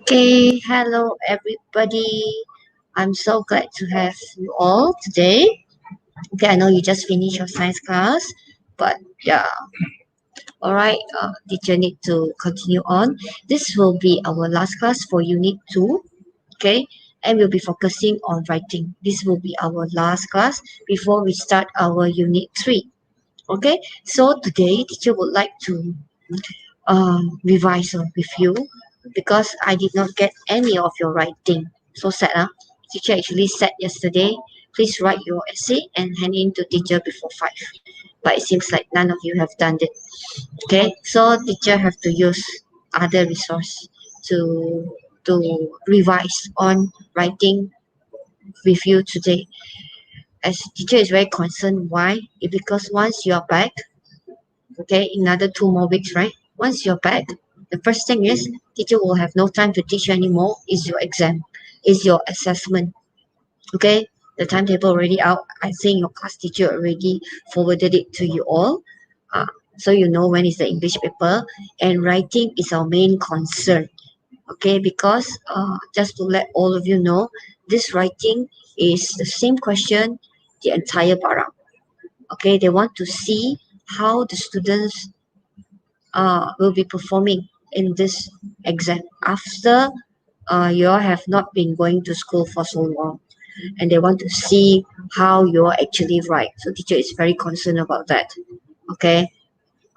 Okay, hello everybody. I'm so glad to have you all today. Okay, I know you just finished your science class, but yeah, all right. Teacher need to continue on. This will be our last class for Unit 2. Okay, and we'll be focusing on writing. This will be our last class before we start our Unit 3. Okay, so today teacher would like to revise with you because I did not get any of your writing. So sad, huh? Teacher actually said yesterday, please write your essay and hand in to teacher before 5. But it seems like none of you have done it. Okay, so teacher have to use other resource to revise on writing with you today. As teacher is very concerned, why? Because once you are back, okay, in another 2 more weeks, right? Once you're back, the first thing is teacher will have no time to teach you anymore. Is your exam, is your assessment. Okay, the timetable already out. I think your class teacher already forwarded it to you all. So you know when is the English paper, and writing is our main concern. Okay, because just to let all of you know, this writing is the same question, the entire para. Okay, they want to see how the students will be performing in this exam after you all have not been going to school for so long, and they want to see how you actually write. So teacher is very concerned about that. Okay,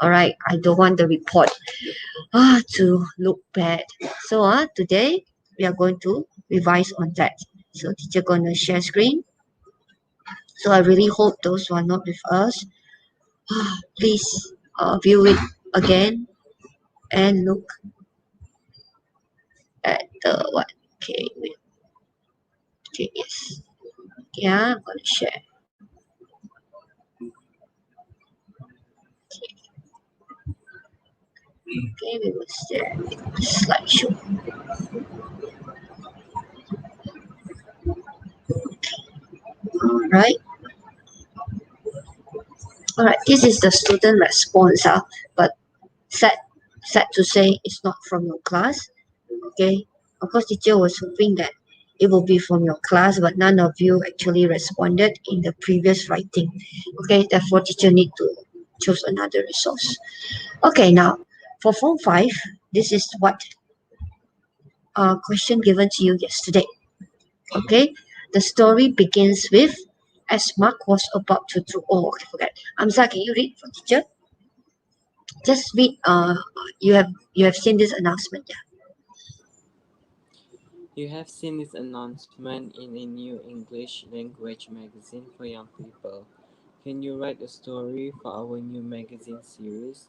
all right, I don't want the report to look bad. So today we are going to revise on that. So teacher gonna share screen. So I really hope those who are not with us, please view it again and look at the what. Okay, wait. Okay, yes. Yeah, I'm gonna share. Okay, we will share the slideshow. Alright. Alright, this is the student response, but sad sad to say it's not from your class. Okay. Of course teacher was hoping that it will be from your class, but none of you actually responded in the previous writing. Okay, therefore teacher need to choose another resource. Okay, now for form 5, this is what question given to you yesterday. Okay, the story begins with as Mark was about to throw. Oh, okay, forget. Amza, can you read for teacher? Just read. You have seen this announcement, yeah. You have seen this announcement in a new English language magazine for young people. Can you write a story for our new magazine series?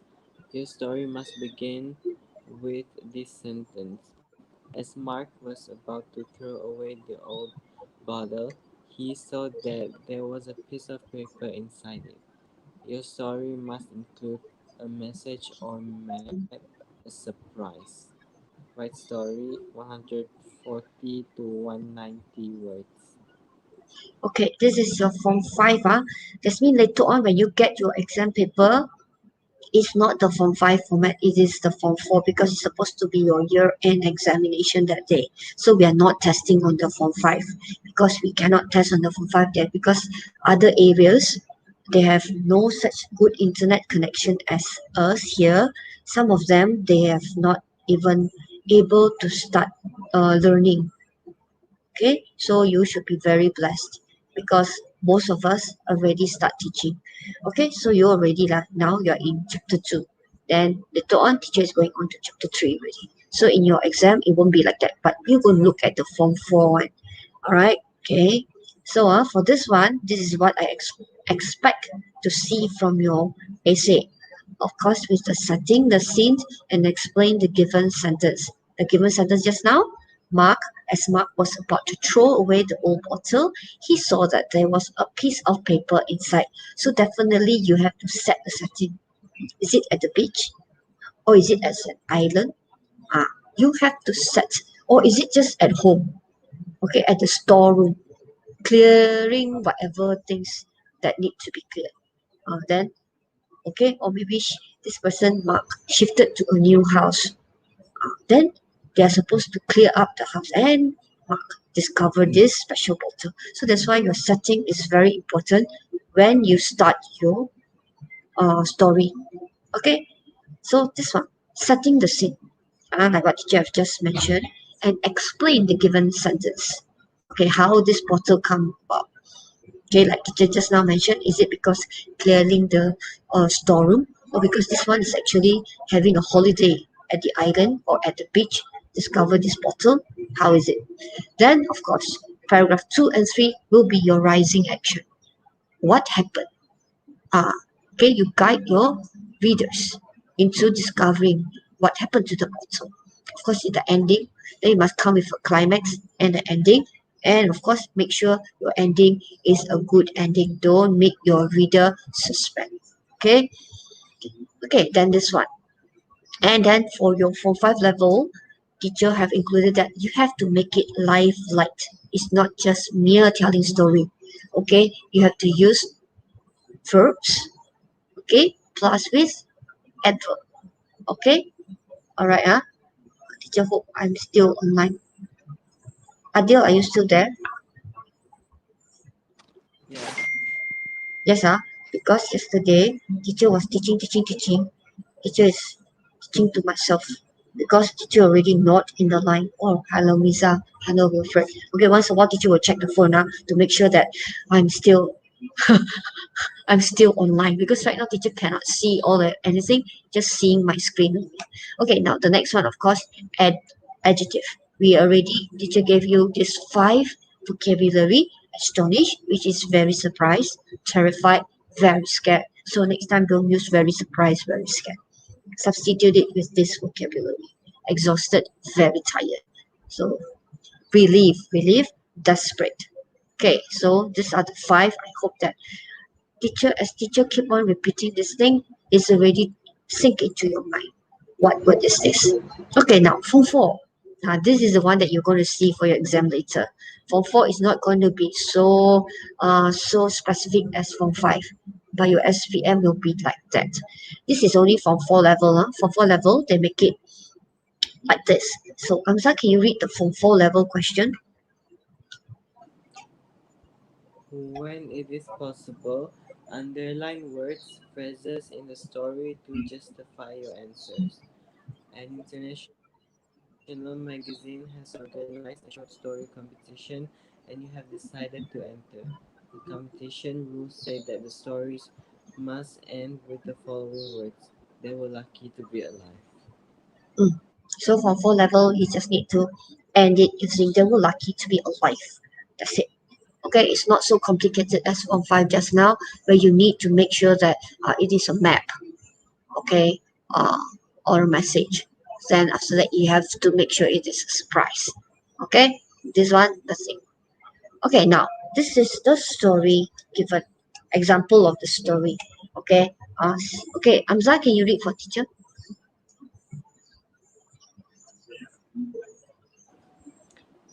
Your story must begin with this sentence. As Mark was about to throw away the old bottle, he saw that there was a piece of paper inside it. Your story must include a message or map, a surprise. Write story 140 to 190 words. Okay, this is your form 5. That means later on when you get your exam paper, it's not the form 5 format, it is the form 4 because it's supposed to be your year-end examination that day. So we are not testing on the form 5 because we cannot test on the form 5 there because other areas, they have no such good internet connection as us here. Some of them, they have not even able to start learning. Okay, so you should be very blessed because most of us already start teaching. Okay, so you already now you're in chapter 2. Then later on, teacher is going on to chapter 3 already. So in your exam, it won't be like that. But we're going to look at the form 4 one. Alright, okay. So for this one, this is what I expect to see from your essay. Of course, with the setting the scene and explain the given sentence. The given sentence just now, as Mark was about to throw away the old bottle, he saw that there was a piece of paper inside. So definitely you have to set the setting. Is it at the beach? Or is it at an island? You have to set. Or is it just at home? Okay, at the storeroom. Clearing whatever things that need to be cleared. Then, okay, or maybe this person Mark shifted to a new house. Then they are supposed to clear up the house and discover this special bottle. So that's why your setting is very important when you start your story. Okay, so this one, setting the scene, like what teacher have just mentioned, and explain the given sentence. Okay, how this bottle come about. Okay, like teacher just now mentioned, is it because clearing the storeroom, or because this one is actually having a holiday at the island or at the beach, discover this bottle? How is it? Then, of course, paragraph 2 and 3 will be your rising action. What happened? Okay, you guide your readers into discovering what happened to the bottle. Of course, in the ending, then you must come with a climax and an ending. And of course, make sure your ending is a good ending. Don't make your reader suspect. Okay? Okay, then this one. And then for your Form 5 level, teacher have included that you have to make it live light. It's not just mere telling story. Okay, you have to use verbs, okay, plus with adverb. Okay, all right. Teacher, hope I'm still online. Adil, are you still there? Yes. Yes. Because yesterday teacher was teaching. Teacher is teaching to myself because teacher already not in the line. Oh, hello, Misa. Hello, Wilfred. Okay, once a while, teacher will check the phone to make sure that I'm still I'm still online because right now teacher cannot see all the anything, just seeing my screen. Okay, now the next one, of course, adjective. We already teacher gave you this 5 vocabulary: astonished, which is very surprised; terrified, very scared. So next time don't use very surprised, very scared. Substitute it with this vocabulary: exhausted, very tired. So relief, desperate. Okay, so these are the 5. I hope that as teacher keep on repeating this thing, it's already sink into your mind. What word is this? Okay, now Form 4. Now this is the one that you're going to see for your exam later. Form 4 is not going to be so specific as Form 5, but your SPM will be like that. This is only Form 4 level. Form 4 level, they make it like this. So Amza, can you read the Form 4 level question? When it is possible, underline words, phrases in the story to justify your answers. An international magazine has organized a short story competition and you have decided to enter. The competition rules say that the stories must end with the following words: "They were lucky to be alive." Mm. So Form 4 level, you just need to end it using they were lucky to be alive. That's it. Okay, it's not so complicated as Form 5 just now, where you need to make sure that it is a map, okay, uh, or a message. Then after that, you have to make sure it is a surprise. Okay, this one, that's it. Okay, now this is the story given. Example of the story. Okay, okay, Amza, can you read for teacher?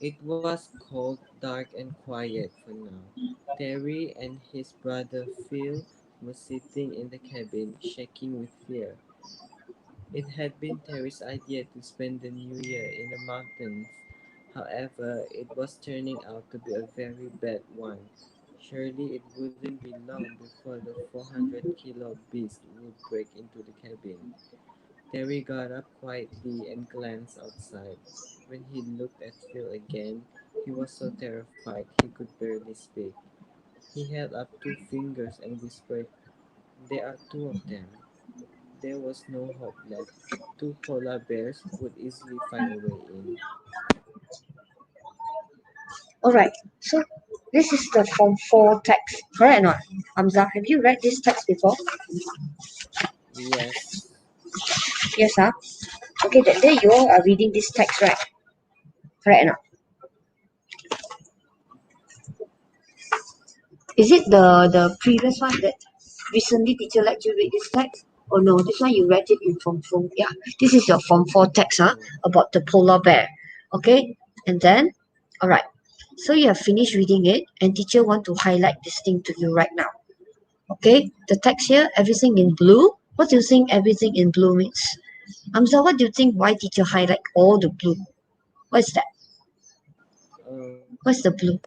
It was cold, dark, and quiet for now. Terry and his brother Phil were sitting in the cabin, shaking with fear. It had been Terry's idea to spend the new year in the mountains. However, it was turning out to be a very bad one. Surely it wouldn't be long before the 400-kilo beast would break into the cabin. Terry got up quietly and glanced outside. When he looked at Phil again, he was so terrified he could barely speak. He held up 2 fingers and whispered, "There are 2 of them." There was no hope left. 2 polar bears would easily find a way in. All right. So this is the Form 4 text, correct or not? Hamza, have you read this text before? Yes. Yes, Okay, that day you all are reading this text, right? Correct or not? Is it the previous one that recently teacher let you read this text? Oh no, this one you read it in Form 4. Yeah, this is your Form 4 text, Oh. about the polar bear. Okay, and then, all right. So you have finished reading it, and teacher want to highlight this thing to you right now. Okay, the text here, everything in blue. What do you think everything in blue means? Amza, what do you think? Why did you highlight all the blue? What's that? Uh, What's the blue?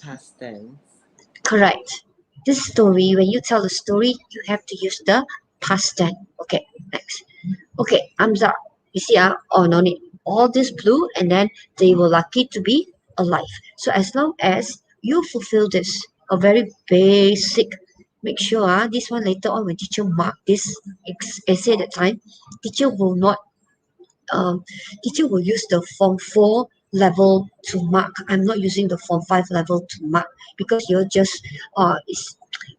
Past tense. Correct. This story, when you tell the story, you have to use the past tense. Okay, next. Okay, Amza, you see, oh, no need. All this blue, and then they were lucky to be alive. So as long as you fulfill this, a very basic, make sure this one later on when teacher mark this essay that time, teacher will not um, teacher will use the form 4 level to mark. I'm not using the form 5 level to mark because you're just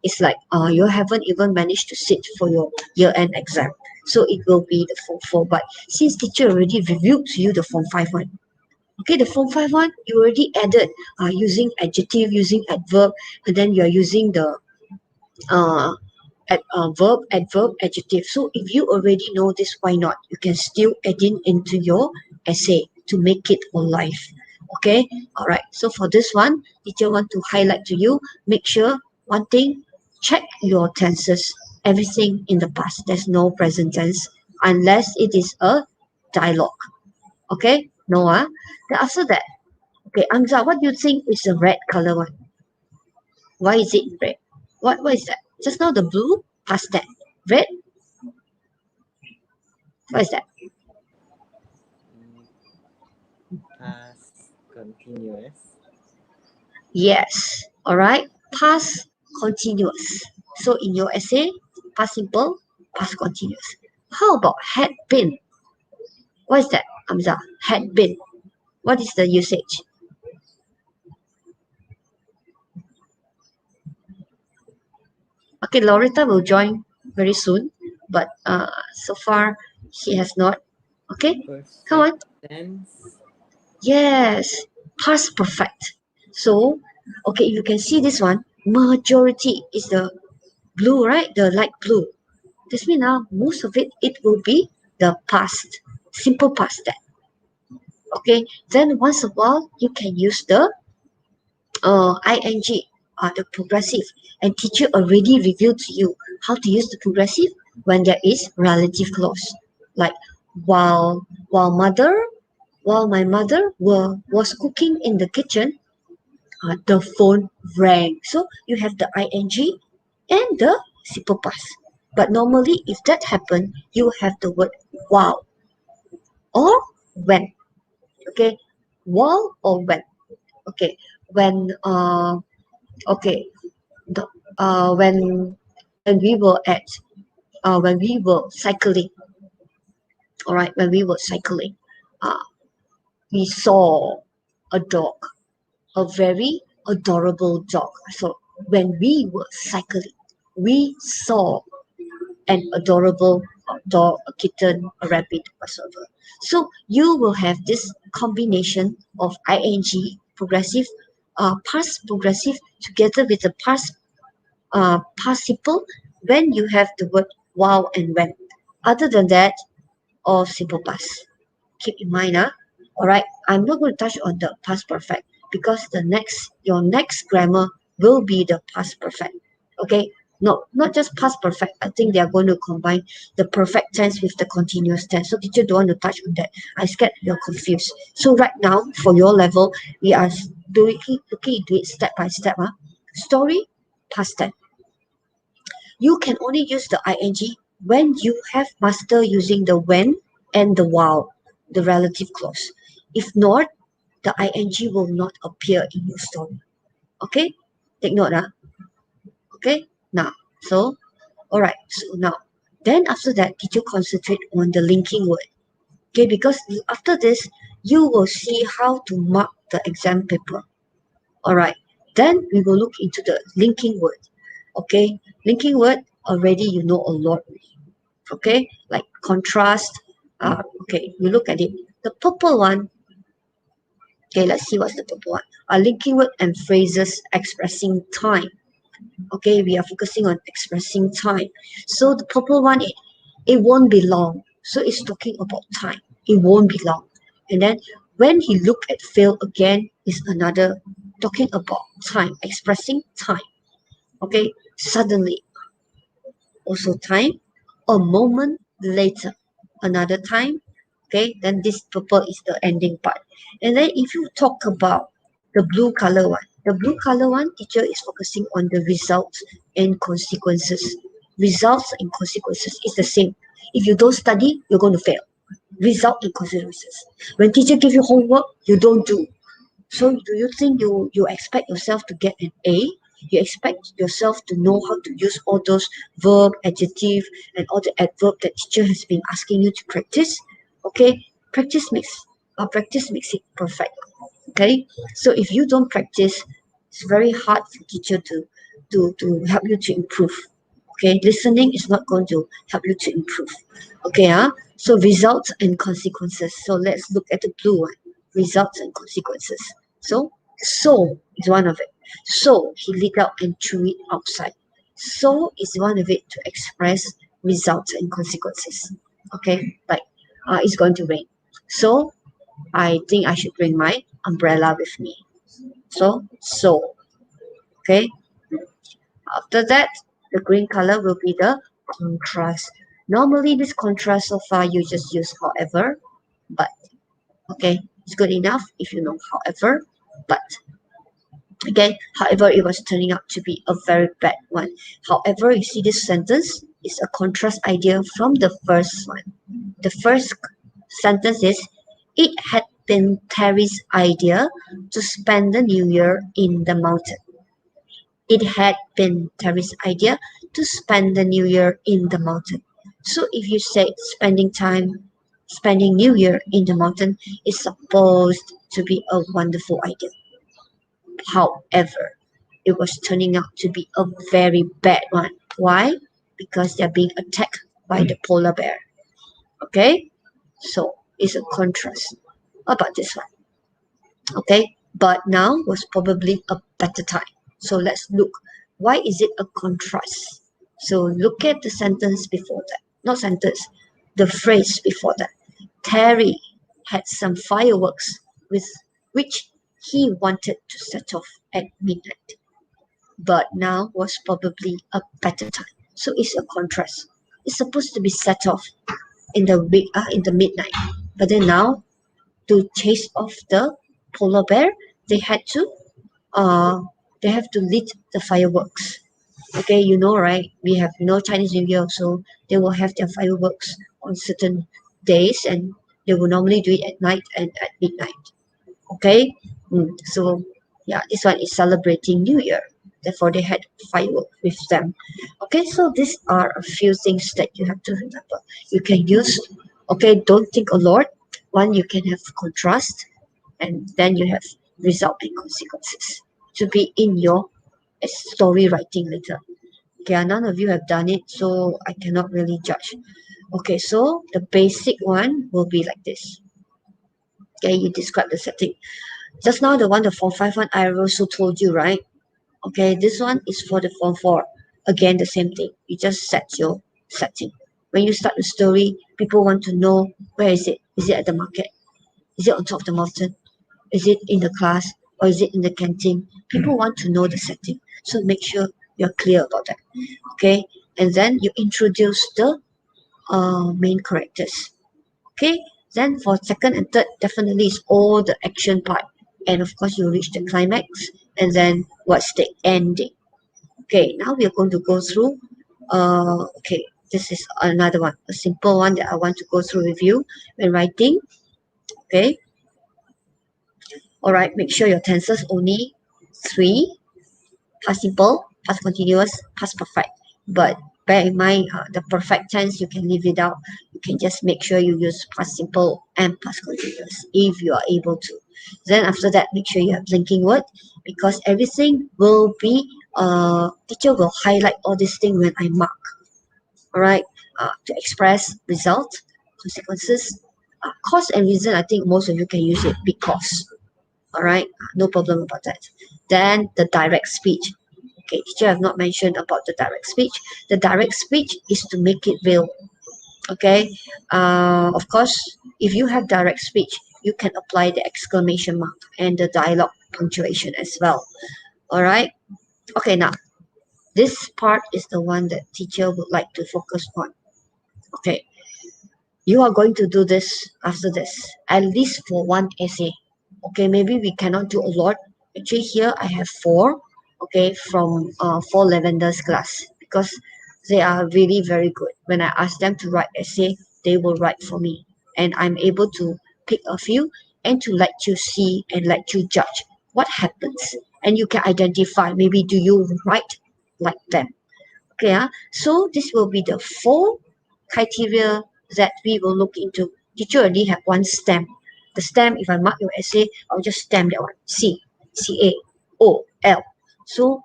it's like you haven't even managed to sit for your year-end exam. So it will be the form 4. But since teacher already reviewed to you the form 5 one, okay, the form 5 one, you already added using adjective, using adverb, and then you're using the uh, verb, adverb, adjective. So if you already know this, why not? You can still add in into your essay to make it alive. Okay, all right. So for this one, teacher want to highlight to you, make sure one thing, check your tenses, everything in the past. There's no present tense unless it is a dialogue. Okay, no, then after that, okay, Amza, what do you think is the red color one? Why is it red? What is that? Just now the blue, past that. Red, what is that? Past continuous. Yes. All right. Past continuous. So in your essay, past simple, past continuous. How about had been? What is that, Amza? Had been. What is the usage? Okay, Loretta will join very soon, but so far she has not. Okay, come Perfect on. tense. Yes, past perfect. So, okay, you can see this one. Majority is the blue, right? The light blue. This means now most of it will be the past, simple past tense. Okay, then once a while you can use the ing, the progressive, and teacher already revealed to you how to use the progressive when there is relative clause, like while while my mother was cooking in the kitchen, the phone rang. So you have the ing and the simple past. But normally, if that happen, you have the word while or when. Okay, while or when. Okay, when okay, the, when we were at when we were cycling. All right, when we were cycling, uh, we saw a dog, a very adorable dog. So when we were cycling, we saw an adorable dog, a kitten, a rabbit, whatsoever. So you will have this combination of ing, progressive, past progressive, together with the past participle when you have the word while and when. Other than that, all simple past. Keep in mind, all right. I'm not going to touch on the past perfect because your next grammar will be the past perfect. Okay, no, not just past perfect. I think they are going to combine the perfect tense with the continuous tense. So teacher don't want to touch on that. I scared you're confused. So right now, for your level, we are looking into it step by step. Story, past tense. You can only use the ing when you have master using the when and the while, the relative clause. If not, the ing will not appear in your story. Okay? Take note. Okay? Now, so, alright. So now, then after that, teacher concentrate on the linking word. Okay? Because after this, you will see how to mark the exam paper. Alright. Then we will look into the linking word. Okay? Linking word, already you know a lot. Okay, like contrast. Okay, you look at it. The purple one. Okay, let's see what's the purple one. Linking word and phrases expressing time. Okay, we are focusing on expressing time. So the purple one, it won't be long. So it's talking about time. It won't be long. And then when he look at Phil again is another talking about time, expressing time. Okay, suddenly also time, a moment, later, another time. Okay, then this purple is the ending part. And then if you talk about the blue color one, the blue color one, teacher is focusing on the results and consequences. Results and consequences is the same. If you don't study, you're going to fail. Result and consequences. When teacher give you homework, you don't do. So do you think you expect yourself to get an A? You expect yourself to know how to use all those verb, adjective, and all the adverb that teacher has been asking you to practice? Okay, practice makes it perfect. Okay, so if you don't practice, it's very hard for teacher to help you to improve. Okay, listening is not going to help you to improve. Okay, so results and consequences. So let's look at the blue one, results and consequences. So is one of it. So he lit out and threw it outside. So is one of it to express results and consequences. Okay, like it's going to rain. So I think I should bring my umbrella with me. So, okay. After that, the green color will be the contrast. Normally, this contrast so far you just use however, but okay, it's good enough if you know however, but okay, however, it was turning out to be a very bad one. However, you see this sentence is a contrast idea from the first one. The first sentence is, it had been Terry's idea to spend the new year in the mountain. It had been Terry's idea to spend the new year in the mountain. So if you say spending new year in the mountain is supposed to be a wonderful idea. However, it was turning out to be a very bad one. Why? Because they're being attacked by the polar bear. Okay? So it's a contrast. How about this one? Okay? But now was probably a better time. So let's look. Why is it a contrast? So look at the sentence before that. Not sentence, the phrase before that. Terry had some fireworks with which he wanted to set off at midnight. But now was probably a better time. So it's a contrast. It's supposed to be set off in the midnight, but then now to chase off the polar bear, they had to uh they have to lit the fireworks. Okay, you know, right? We have Chinese New Year, so they will have their fireworks on certain days, and they will normally do it at night and at midnight. Okay, so yeah, this one is celebrating New Year. Therefore, they had fireworks with them. Okay, so these are a few things that you have to remember. You can use. Okay, don't think a lot. One, you can have contrast, and then you have result and consequences to be in your story writing later. Okay, none of you have done it, so I cannot really judge. Okay, so the basic one will be like this. Okay, you describe the setting. Just now, the one, the Form 5 one, I also told you, right? Okay, this one is for the Form 4. Again, the same thing. You just set your setting. When you start the story, people want to know, where is it? Is it at the market? Is it on top of the mountain? Is it in the class? Or is it in the canteen? People want to know the setting. So make sure you're clear about that. Okay, and then you introduce the main characters. Okay, then for second and third, definitely is all the action part, and of course you reach the climax, and then what's the ending. Okay, now we are going to go through okay, this is another one, a simple one that I want to go through with you when writing. Okay, all right, make sure your tenses only three: past simple, past continuous, past perfect. But bear in mind, the perfect tense, you can leave it out. You can just make sure you use past simple and past continuous if you are able to. Then after that, make sure you have linking word, because everything will be, teacher will highlight all these things when I mark. All right, to express result, consequences, cause and reason. I think most of you can use it because. All right, no problem about that. Then the direct speech. Okay, teacher have not mentioned about the direct speech. The direct speech is to make it real. Okay, of course, if you have direct speech, you can apply the exclamation mark and the dialogue punctuation as well. All right. Okay, now this part is the one that teacher would like to focus on. Okay, you are going to do this after this, at least for one essay. Okay, maybe we cannot do a lot. Actually, here I have four, okay, from four lavenders class, because they are really very good. When I ask them to write essay, they will write for me, and I'm able to pick a few and to let you see and let you judge what happens, and you can identify, maybe do you write like them. Okay, so this will be the four criteria that we will look into. Teacher already have one stamp. The stamp, if I mark your essay, I'll just stamp that one. C, C-A, O, L. So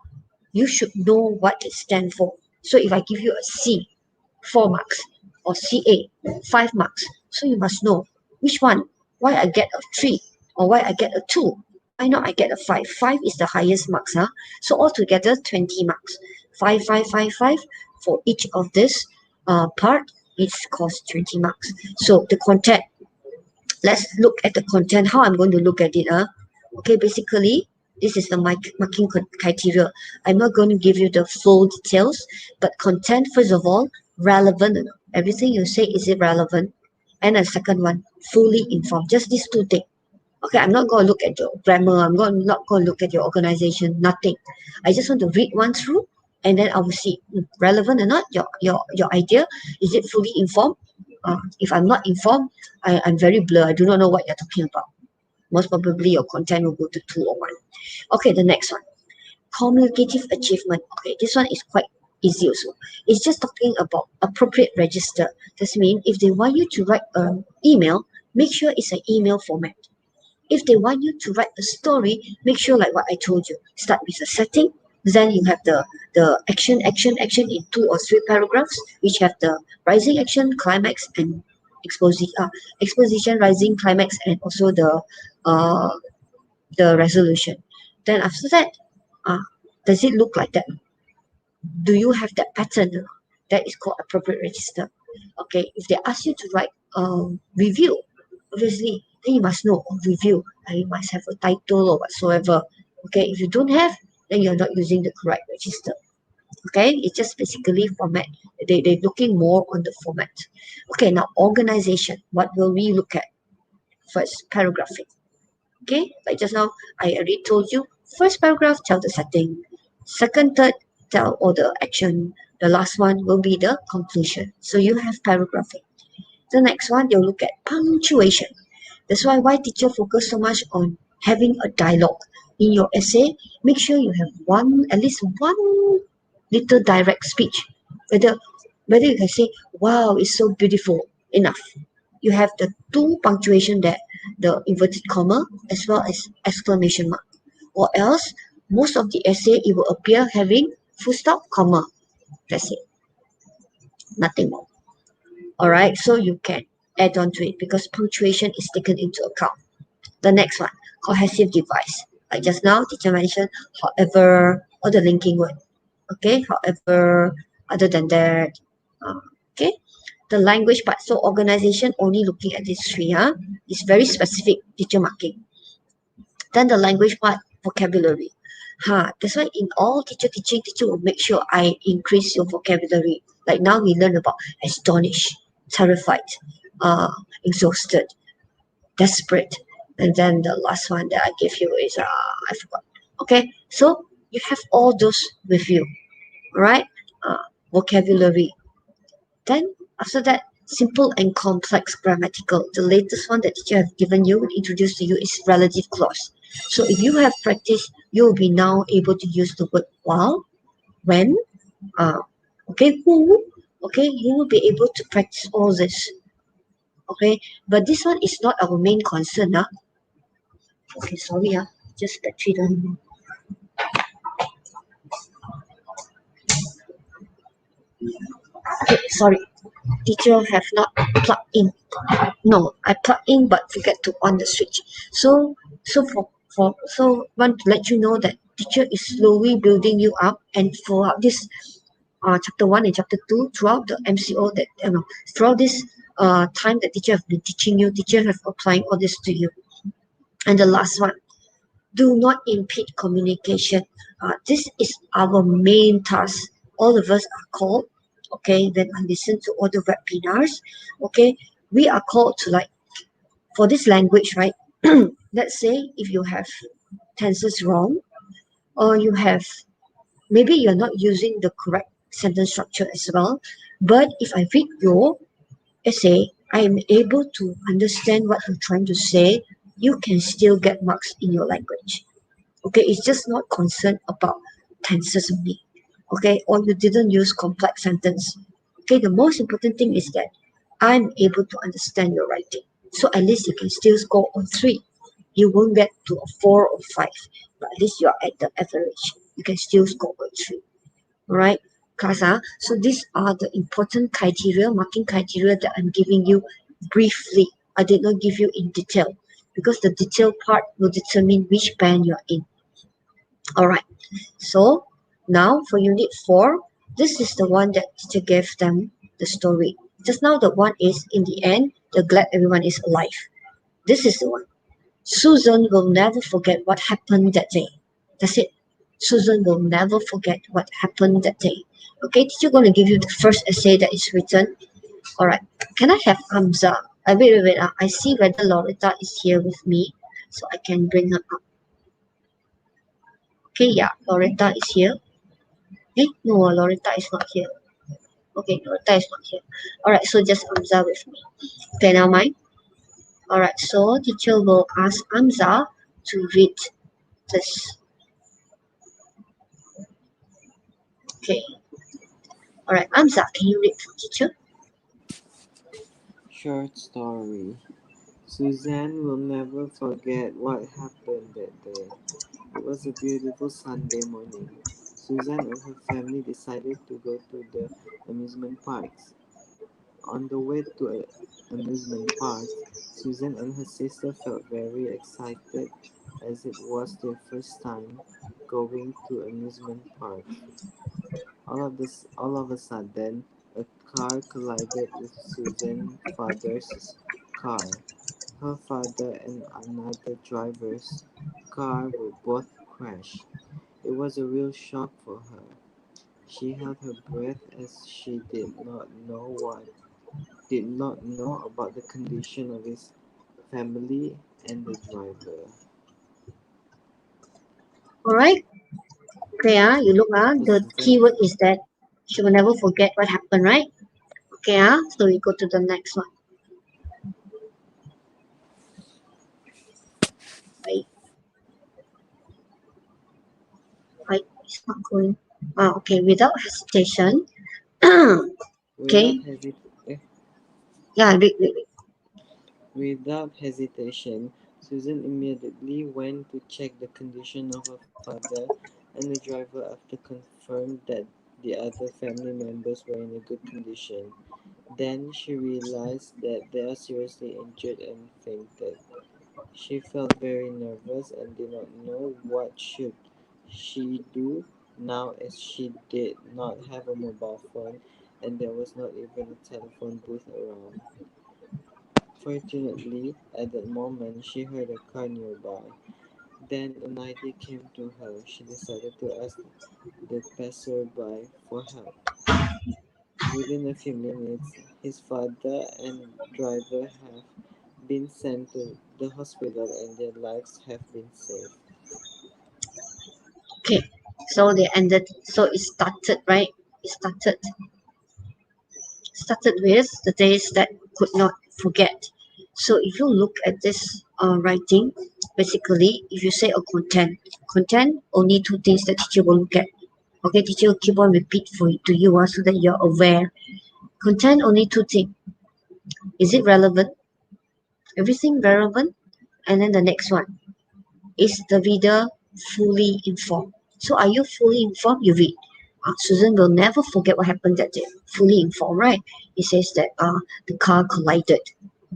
you should know what it stands for. So if I give you a C, 4 marks, or CA, 5 marks, so you must know which one, why I get a 3, or why I get a 2, why not I get a 5. 5 is the highest marks. So altogether 20 marks. 5, 5, 5, 5 for each of this part, it costs 20 marks. So the content, let's look at the content, how I'm going to look at it. Okay, basically, this is the marking criteria. I'm not going to give you the full details, but content, first of all, relevant. Everything you say, is it relevant? And the second one, fully informed. Just these two things. Okay, I'm not going to look at your grammar. Not going to look at your organization. Nothing. I just want to read one through, and then I will see relevant or not. Your idea, is it fully informed? If I'm not informed, I'm very blur. I do not know what you're talking about. Most probably your content will go to 2 or 1. Okay, the next one, communicative achievement. Okay, this one is quite easy also. It's just talking about appropriate register. This means if they want you to write an email, make sure it's an email format. If they want you to write a story, make sure, like what I told you, start with a setting, then you have the action in 2 or 3 paragraphs, which have the rising action, climax, and exposition, rising, climax, and also uh, the resolution. Then after that, does it look like that? Do you have that pattern? That is called appropriate register. Okay, if they ask you to write review, obviously, then you must know review. You must have a title or whatsoever. Okay, if you don't have, then you're not using the correct register. Okay, it's just basically format. They're looking more on the format. Okay, now organization. What will we look at? First, paragraphing. Okay, like just now, I already told you, first paragraph tell the setting, second, third tell all the action, the last one will be the conclusion. So you have paragraphing. The next one, they'll look at punctuation. That's why teacher focus so much on having a dialogue in your essay. Make sure you have at least one little direct speech. Whether you can say, wow, it's so beautiful, enough. You have the 2 punctuation there, the inverted comma as well as exclamation mark. Or else, most of the essay, it will appear having full stop, comma. That's it. Nothing more. Alright, so you can add on to it because punctuation is taken into account. The next one, cohesive device. Like just now, teacher mentioned, however, or the linking word. Okay, however, other than that. Okay, the language part. So organization only looking at these 3. It's very specific teacher marking. Then the language part, vocabulary. That's why in all teacher will make sure I increase your vocabulary. Like now we learn about astonished, terrified, exhausted, desperate, and then the last one that I give you is I forgot. Okay, so you have all those with you, right? Vocabulary. Then after that, simple and complex grammatical. The latest one that teacher have given you, introduced to you, is relative clause. So if you have practiced, you will be now able to use the word while, when, okay, who, okay, you will be able to practice all this. Okay, but this one is not our main concern. Okay, sorry, just battery down. Okay, sorry, teacher have not plugged in. No, I plug in but forget to on the switch. So want to let you know that teacher is slowly building you up, and throughout this chapter 1 and chapter 2, throughout the MCO that throughout this time that teacher have been teaching you, teacher have applying all this to you. And the last one, do not impede communication. This is our main task. All of us are called, okay, when I listen to all the webinars, okay, we are called to, like, for this language, right? Let's say if you have tenses wrong, or you have, maybe you're not using the correct sentence structure as well, but if I read your essay, I am able to understand what you're trying to say, you can still get marks in your language. Okay, it's just not concerned about tenses only. Okay, or you didn't use complex sentence. Okay, the most important thing is that I'm able to understand your writing. So at least you can still score on 3. You won't get to a 4 or 5, but at least you're at the average. You can still score on 3. Alright, class. So these are the important criteria, marking criteria that I'm giving you briefly. I did not give you in detail because the detail part will determine which band you're in. Alright, so now for unit 4, this is the one that teacher gave them the story. Just now the one is, in the end, they're glad everyone is alive. This is the one. Susan will never forget what happened that day. That's it. Susan will never forget what happened that day. Okay, teacher going to give you the first essay that is written. Alright, can I have Hamza? Wait. I see whether Loretta is here with me, so I can bring her up. Okay, yeah, Loretta is here. No, Loretta is not here. Okay, Loretta is not here. Alright, so just Hamza with me. Okay, now mine. Alright, so teacher will ask Hamza to read this. Okay. Alright, Hamza, can you read for teacher? Short story. Suzanne will never forget what happened that day. It was a beautiful Sunday morning. Suzanne and her family decided to go to the amusement parks. On the way to amusement parks, Susan and her sister felt very excited as it was their first time going to amusement parks. All of a sudden, a car collided with Susan's father's car. Her father and another driver's car were both crashed. It was a real shock for her. She held her breath as she did not know about the condition of his family and the driver. Alright, okay, you look, This the is it. keyword is that she will never forget what happened, right? Okay, so we go to the next one. Right, it's not going. Okay, without hesitation. Without Okay, hesit- eh, yeah, wait. Without hesitation, Susan immediately went to check the condition of her father and the driver after confirmed that the other family members were in a good condition. Then she realized that they are seriously injured and fainted. She felt very nervous and did not know what should she do now as she did not have a mobile phone and there was not even a telephone booth around. Fortunately, at that moment she heard a car nearby. Then an idea came to her. She decided to ask the passerby for help. Within a few minutes, his father and driver have been sent to the hospital and their lives have been saved. Okay, so they ended. So it started, right? It started with the days that could not forget. So if you look at this writing, basically, if you say a content, only 2 things that teacher will look at. Okay, teacher will keep on repeat to you so that you're aware. Content, only 2 things. Is it relevant? Everything relevant? And then the next one, is the reader fully informed? So are you fully informed? You read. Susan will never forget what happened that day. Fully informed, right? It says that the car collided.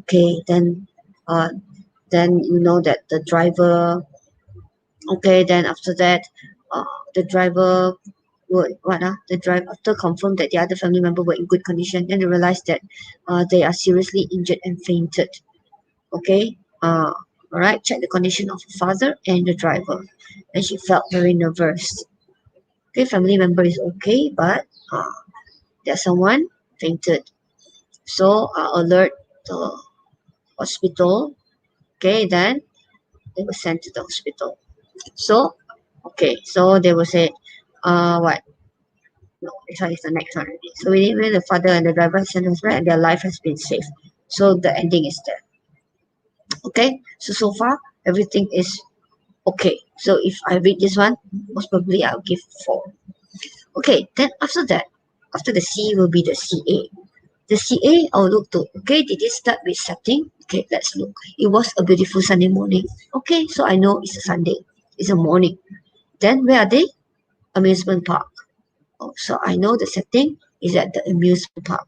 Okay, uh, then you know that the driver. Okay, then after that, the driver the driver, after confirmed that the other family member were in good condition, then they realized that they are seriously injured and fainted. Okay, all right, check the condition of the father and the driver. And she felt very nervous. Okay, family member is okay, but there's someone fainted. So alert, the hospital. Okay, then they were sent to the hospital. So, okay, so they will say, what? No, this one is the next one already. So when the father and the driver sent us back, and their life has been saved. So the ending is there. Okay, so far everything is okay. So if I read this one, most probably I'll give 4. Okay, then after that, after the C will be the CA. The CA, I'll look to, okay, did it start with setting? Okay, let's look. It was a beautiful Sunday morning. Okay, so I know it's a Sunday. It's a morning. Then where are they? Amusement park. Oh, so I know the setting is at the amusement park.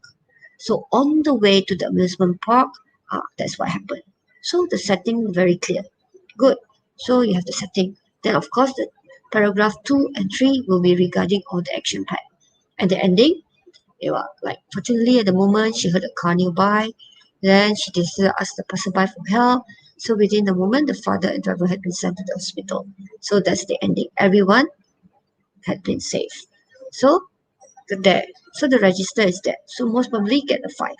So on the way to the amusement park, that's what happened. So the setting very clear. Good. So you have the setting. Then of course the paragraph 2 and 3 will be regarding all the action pack. And the ending, they were like, fortunately at the moment she heard a car nearby. Then she decided to ask the passerby for help. So within the moment, the father and driver had been sent to the hospital. So that's the ending. Everyone had been saved. So there. So the register is there. So most probably get a 5.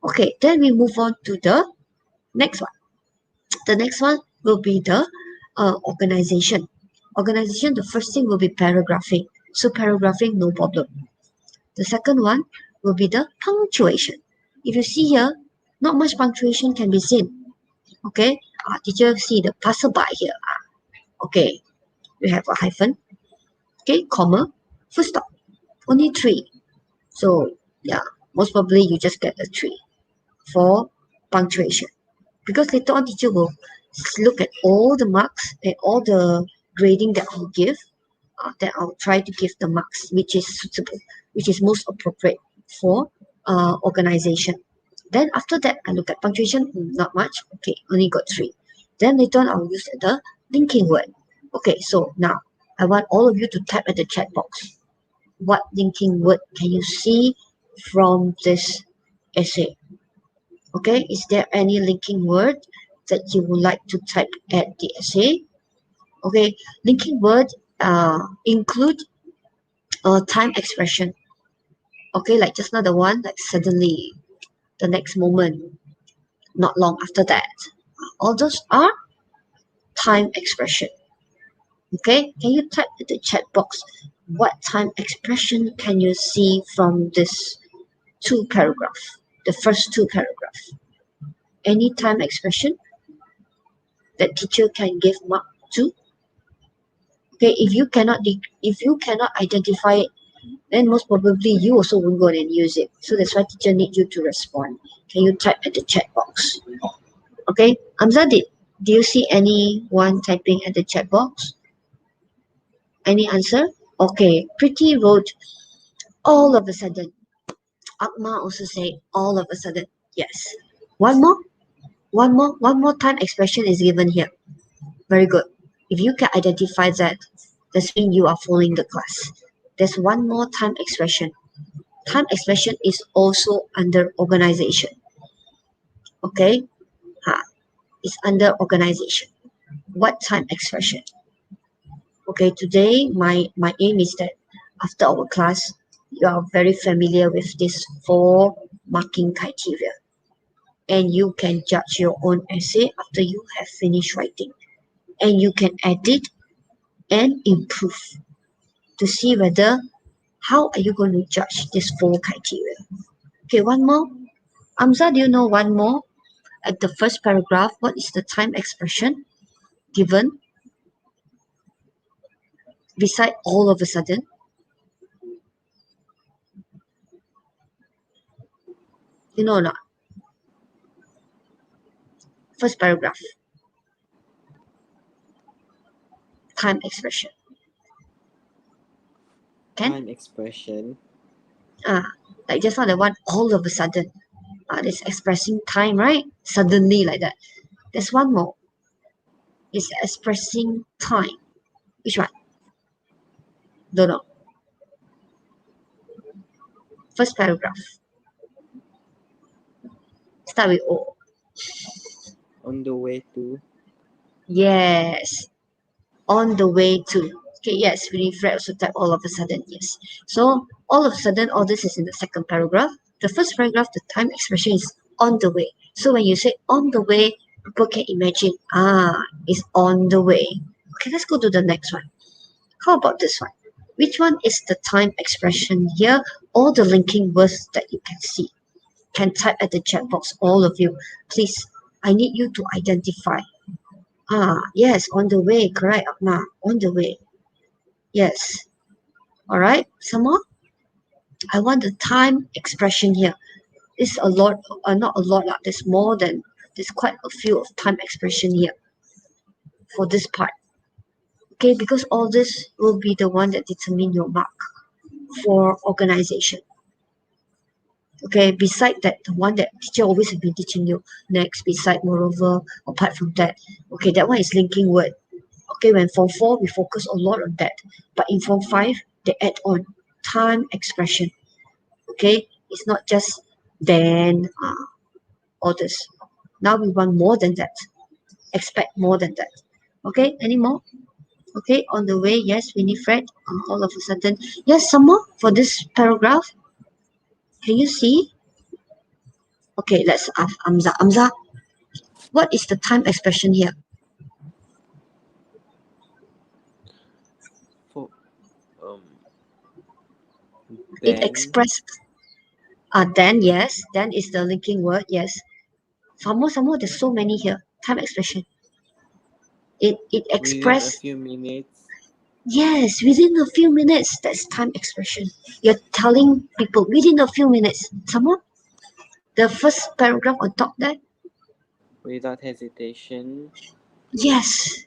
Okay, then we move on to the next one. The next one will be the organization. Organization, the first thing will be paragraphing. So paragraphing, no problem. The second one will be the punctuation. If you see here, not much punctuation can be seen. Okay, teacher see the passerby here. Okay, we have a hyphen. Okay, comma, full stop. Only 3. So yeah, most probably you just get a 3 for punctuation. Because later on teacher will look at all the marks and all the grading that I'll give, that I'll try to give the marks which is suitable, which is most appropriate for organization. Then after that, I look at punctuation, not much. Okay, only got 3. Then later on, I'll use the linking word. Okay, so now I want all of you to type at the chat box. What linking word can you see from this essay? Okay, is there any linking word that you would like to type at the essay? Okay, linking word include time expression. Okay, like just now the one, like suddenly, the next moment, not long after that. All those are time expression. Okay, can you type in the chat box what time expression can you see from this 2 paragraphs, the first 2 paragraphs? Any time expression that teacher can give mark to? Okay, if you cannot identify it, then most probably you also won't go and use it. So that's why teacher need you to respond. Can you type at the chat box? Okay, Amza, do you see anyone typing at the chat box? Any answer? Okay, Pretty wrote all of a sudden. Akma also said all of a sudden. Yes. One more time expression is given here. Very good. If you can identify that, that's when you are following the class. There's one more time expression. Time expression is also under organization. Okay? It's under organization. What time expression? Okay, today my aim is that after our class, you are very familiar with these 4 marking criteria. And you can judge your own essay after you have finished writing. And you can edit and improve to see whether how are you going to judge these 4 criteria. Okay, one more. Amza, do you know one more? At the first paragraph, what is the time expression given beside all of a sudden? You know or not? First paragraph. Time expression. Can? Time expression. Like just now the one all of a sudden. It's expressing time, right? Suddenly like that. There's one more. It's expressing time. Which one? Don't know. First paragraph. Start with O. On the way to. Yes. On the way to. Okay, yes, we read also type all of a sudden, yes. So all of a sudden, all this is in the second paragraph. The first paragraph, the time expression is on the way. So when you say on the way, people can imagine, it's on the way. Okay, let's go to the next one. How about this one? Which one is the time expression here? All the linking words that you can see. Can type at the chat box, all of you. Please, I need you to identify. Yes, on the way, correct, Akma, on the way. Yes. All right, some more? I want the time expression here. It's a lot, not a lot, there's more than, there's quite a few of time expression here for this part. Okay, because all this will be the one that determine your mark for organization. Okay, beside that, the one that teacher always have been teaching you. Next, beside, moreover, apart from that. Okay, that one is linking word. Okay, when Form 4, we focus a lot on that. But in Form 5, they add on time expression. Okay, it's not just then, all this. Now we want more than that. Expect more than that. Okay, any more? Okay, on the way, yes, Winifred, all of a sudden. Yes, some more for this paragraph. Can you see? Okay, let's ask Amza. Amza, what is the time expression here? For It then expressed, then, yes, then is the linking word, yes. Some more, there's so many here. Time expression. It within a express, few minutes. yes, within a few minutes. That's time expression. You're telling people within a few minutes. Some more, the first paragraph on top there. Without hesitation. Yes.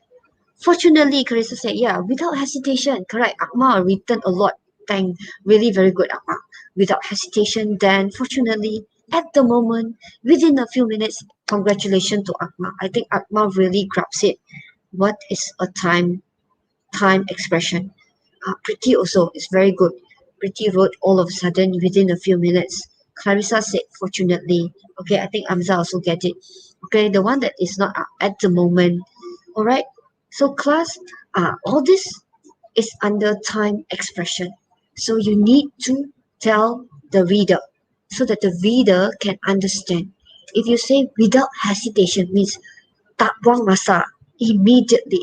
Fortunately, Carissa said, yeah, without hesitation. Correct. Akmal written a lot. Thank, really very good, Akmal. Without hesitation, then fortunately, at the moment, within a few minutes, congratulations to Akmal. I think Akmal really grabs it. What is a time expression? Pretty also is very good. Pretty wrote all of a sudden within a few minutes. Clarissa said, fortunately. Okay, I think Amza also get it. Okay, the one that is not at the moment. All right. So class, all this is under time expression. So you need to tell the reader so that the reader can understand. If you say without hesitation means tak buang masa, immediately.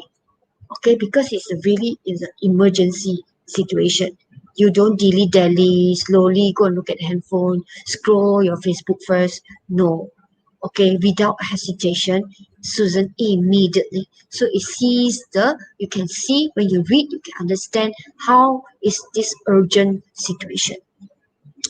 Okay, because it's a really is an emergency situation. You don't dilly-dally, slowly go and look at the handphone, scroll your Facebook first. No. Okay, without hesitation, Susan, immediately. So it sees you can see when you read, you can understand how is this urgent situation.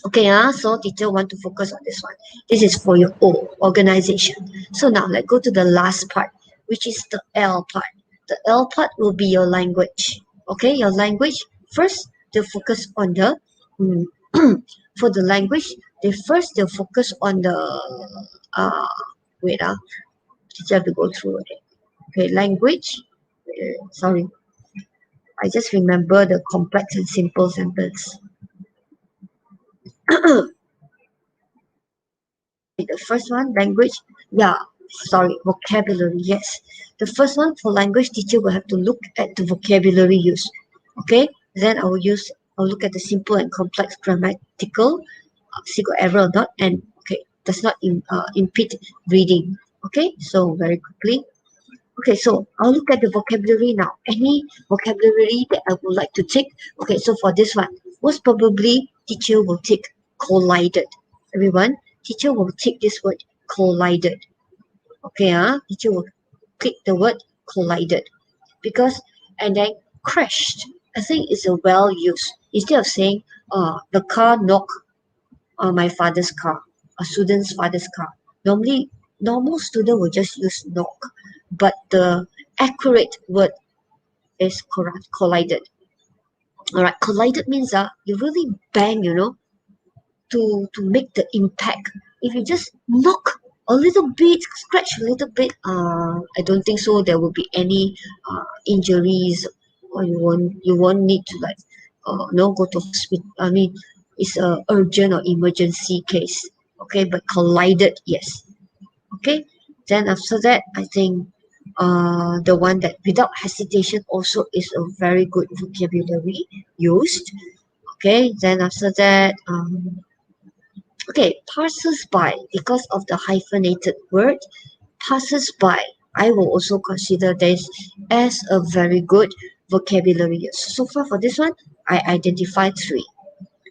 Okay, so teacher want to focus on this one. This is for your organization. So now let's go to the last part, which is the L part. The L part will be your language. Okay, your language. First, they'll focus on the, for the language, they'll focus on the, uh, wait, teacher have to go through it. Okay, language. Sorry, I just remember the complex and simple sentence. The first one, language, yeah, sorry, vocabulary, yes. The first one for language, teacher will have to look at the vocabulary used. Okay, then I'll look at the simple and complex grammatical, see got error or not, and okay, does not impede reading. Okay, so very quickly. Okay, so I'll look at the vocabulary now. Any vocabulary that I would like to take. Okay, so for this one, most probably teacher will take collided. Everyone, teacher will take this word collided. Okay, teacher will click the word collided because and then crashed. I think it's a well used. Instead of saying the car knocked my father's car, a student's father's car. Normal student will just use knock, but the accurate word is correct, collided. All right, collided means you really bang, to make the impact. If you just knock a little bit, scratch a little bit, I don't think so. There will be any injuries, or you won't need to like, no, go to hospital. I mean, it's a urgent or emergency case. Okay, but collided, yes. Okay, then after that, I think the one that without hesitation also is a very good vocabulary used. Okay, then after that, Okay, passers by, because of the hyphenated word, passers by. I will also consider this as a very good vocabulary use. So far for this one, I identify three.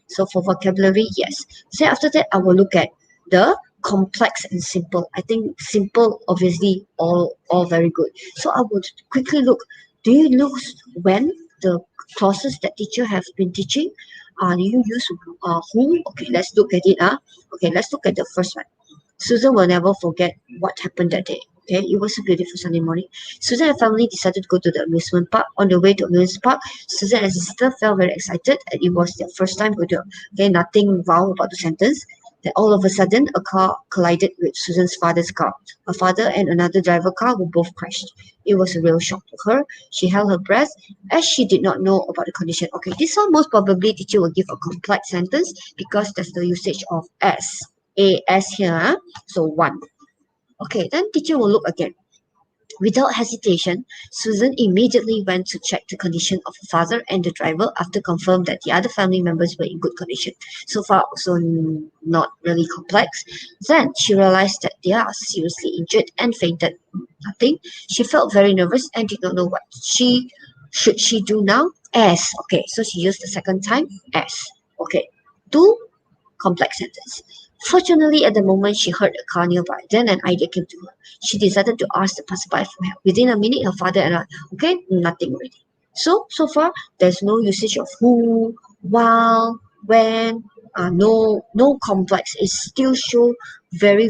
So for vocabulary, yes. So after that, I will look at the complex and simple. I think simple, obviously, all very good. So I would quickly look. Do you look when the clauses that teacher have been teaching? Do you use who? Okay, let's look at it. Okay, let's look at the first one. Susan will never forget what happened that day. Okay, it was a beautiful Sunday morning. Susan and family decided to go to the amusement park. On the way to amusement park, Susan and his sister felt very excited, and it was their first time going to. Okay, nothing wow about the sentence. Then all of a sudden, a car collided with Susan's father's car. Her father and another driver car were both crashed. It was a real shock to her. She held her breath as she did not know about the condition. Okay, this one most probably teacher will give a complex sentence because there's the usage of s. As here, so one. Okay, then teacher will look again. Without hesitation, Susan immediately went to check the condition of her father and the driver after confirmed that the other family members were in good condition. So far, also not really complex. Then she realized that they are seriously injured and fainted. Nothing. She felt very nervous and did not know what she do now. As okay, so she used the second time as okay. Two complex sentence. Fortunately, at the moment she heard a car nearby, then an idea came to her. She decided to ask the passerby for help. Within a minute, her father and I, okay, nothing already. So far, there's no usage of who, while, when, no complex. It still show very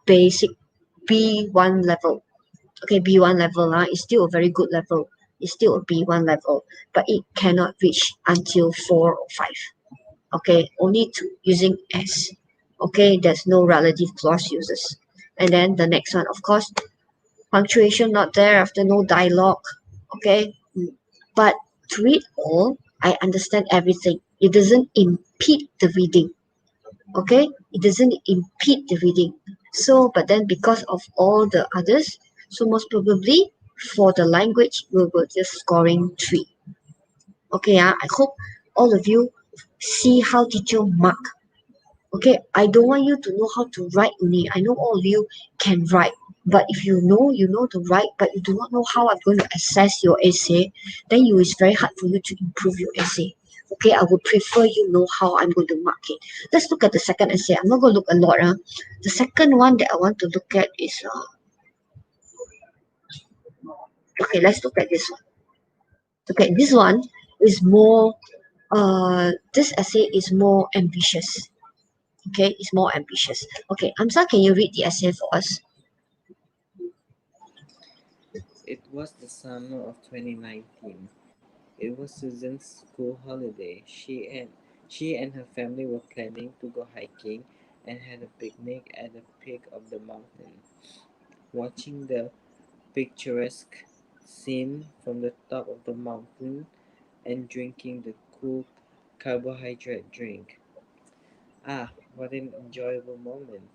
basic B1 level. Okay, B1 level is still a very good level. It's still a B1 level, but it cannot reach until 4 or 5. Okay, only to using as. Okay, there's no relative clause uses. And then the next one, of course, punctuation not there after no dialogue. Okay, but to read all, I understand everything. It doesn't impede the reading. Okay, it doesn't impede the reading. So, but then because of all the others, so most probably for the language, we will just scoring 3. Okay, I hope all of you see how teacher mark. Okay, I don't want you to know how to write only. I know all of you can write, but if you know to write, but you do not know how I'm going to assess your essay, then it's very hard for you to improve your essay. Okay, I would prefer you know how I'm going to mark it. Let's look at the second essay. I'm not going to look a lot. The second one that I want to look at is okay. Let's look at this one. Okay, this one is more. This essay is more ambitious. Okay, it's more ambitious. Okay, Amsa, can you read the essay for us? It was the summer of 2019. It was Susan's school holiday. She and her family were planning to go hiking and had a picnic at the peak of the mountain. Watching the picturesque scene from the top of the mountain and drinking the cool carbohydrate drink. Ah, what an enjoyable moment.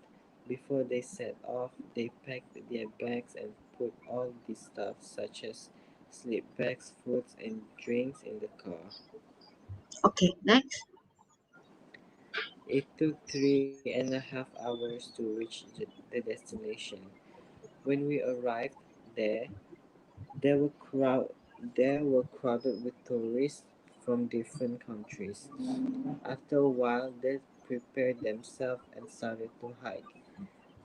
Before they set off, they packed their bags and put all the stuff such as sleep bags, foods, and drinks in the car. Okay, next. It took 3.5 hours to reach the destination. When we arrived there, there were crowd there were crowded with tourists from different countries. After a while, they prepared themselves and started to hike.